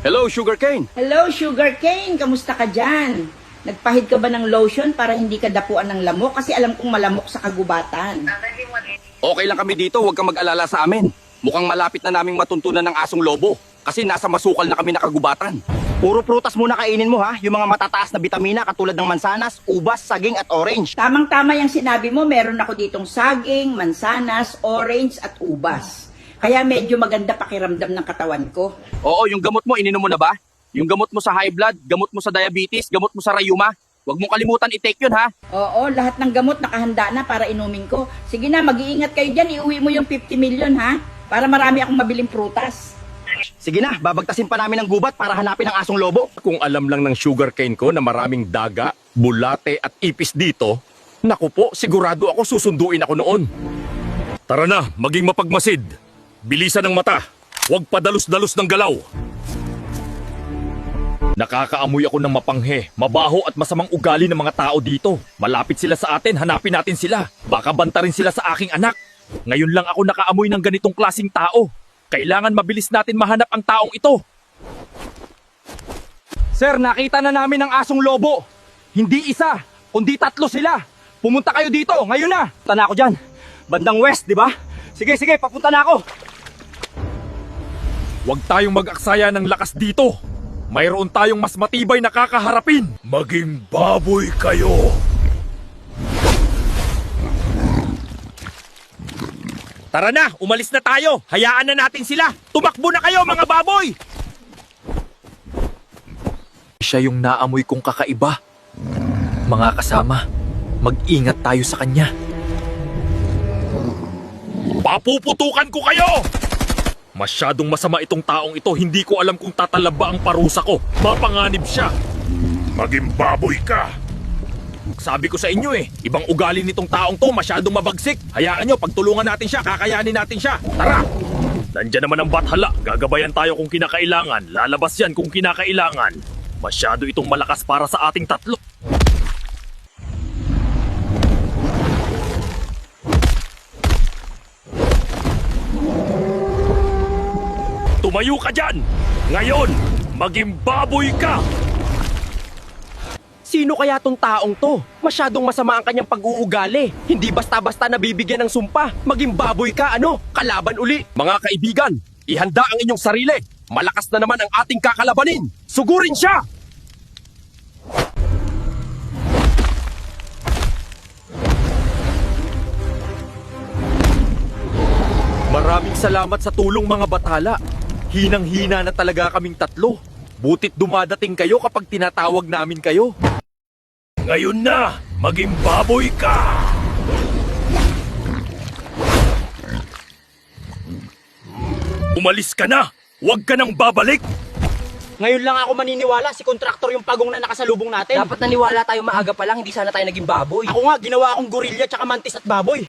Hello, Sugarcane. Hello, Sugarcane! Kamusta ka dyan? Nagpahid ka ba ng lotion para hindi ka dapuan ng lamok? Kasi alam kong malamok sa kagubatan. Okay lang kami dito, huwag kang mag-alala sa amin. Mukhang malapit na naming matuntunan ng asong lobo. Kasi nasa masukal na kami nakagubatan. Puro prutas muna kainin mo ha, yung mga matataas na bitamina katulad ng mansanas, ubas, saging at orange. Tamang-tama yung sinabi mo, meron ako ditong saging, mansanas, orange at ubas. Kaya medyo maganda pakiramdam ng katawan ko. Oo, yung gamot mo, ininom mo na ba? Yung gamot mo sa high blood, gamot mo sa diabetes, gamot mo sa rayuma. Huwag mong kalimutan i-take yun ha. Oo, lahat ng gamot nakahanda na para inumin ko. Sige na, mag-iingat kayo dyan, iuwi mo yung 50 million ha, para marami akong mabiling prutas. Sige na, babagtasin pa namin ng gubat para hanapin ang asong lobo. Kung alam lang ng sugarcane ko na maraming daga, bulate at ipis dito, naku po, sigurado ako susunduin ako noon. Tara na, maging mapagmasid. Bilisan ng mata. Huwag padalos-dalos ng galaw. Nakakaamoy ako ng mapanghe, mabaho at masamang ugali ng mga tao dito. Malapit sila sa atin, hanapin natin sila. Baka banta rin sila sa aking anak. Ngayon lang ako nakaamoy ng ganitong klaseng tao. Kailangan mabilis natin mahanap ang taong ito. Sir, nakita na namin ang asong lobo. Hindi isa, kundi 3 sila. Pumunta kayo dito, ngayon na. Punta na ako dyan. Bandang west, di ba? Sige, papunta na ako. Huwag tayong mag-aksaya ng lakas dito. Mayroon tayong mas matibay na kakaharapin. Maging baboy kayo. Tara na, umalis na tayo. Hayaan na natin sila. Tumakbo na kayo mga baboy. Siya yung naamoy kong kakaiba. Mga kasama, mag-ingat tayo sa kanya. Papuputukan ko kayo! Masyadong masama itong taong ito. Hindi ko alam kung tatalab ba ang parusa ko. Mapanganib siya. Maging baboy ka. Sabi ko sa inyo ibang ugali nitong taong to, masyadong mabagsik. Hayaan nyo, pagtulungan natin siya, kakayanin natin siya. Tara! Nandyan naman ang bathala. Gagabayan tayo kung kinakailangan. Lalabas yan kung kinakailangan. Masyado itong malakas para sa ating tatlo. Tumayo ka dyan! Ngayon, maging baboy ka! Sino kaya tong taong to? Masyadong masama ang kanyang pag-uugali. Hindi basta-basta nabibigyan ng sumpa. Maging baboy ka, kalaban uli. Mga kaibigan, ihanda ang inyong sarili. Malakas na naman ang ating kakalabanin. Sugurin siya! Maraming salamat sa tulong mga bathala. Hinang-hina na talaga kaming 3. Butit dumadating kayo kapag tinatawag namin kayo. Ngayon na, maging baboy ka! Umalis ka na! Huwag ka nang babalik! Ngayon lang ako maniniwala si kontraktor yung pagong na nakasalubong natin. Dapat naniwala tayo maaga pa lang, hindi sana tayo naging baboy. Ako nga, ginawa akong gorilla tsaka mantis at baboy.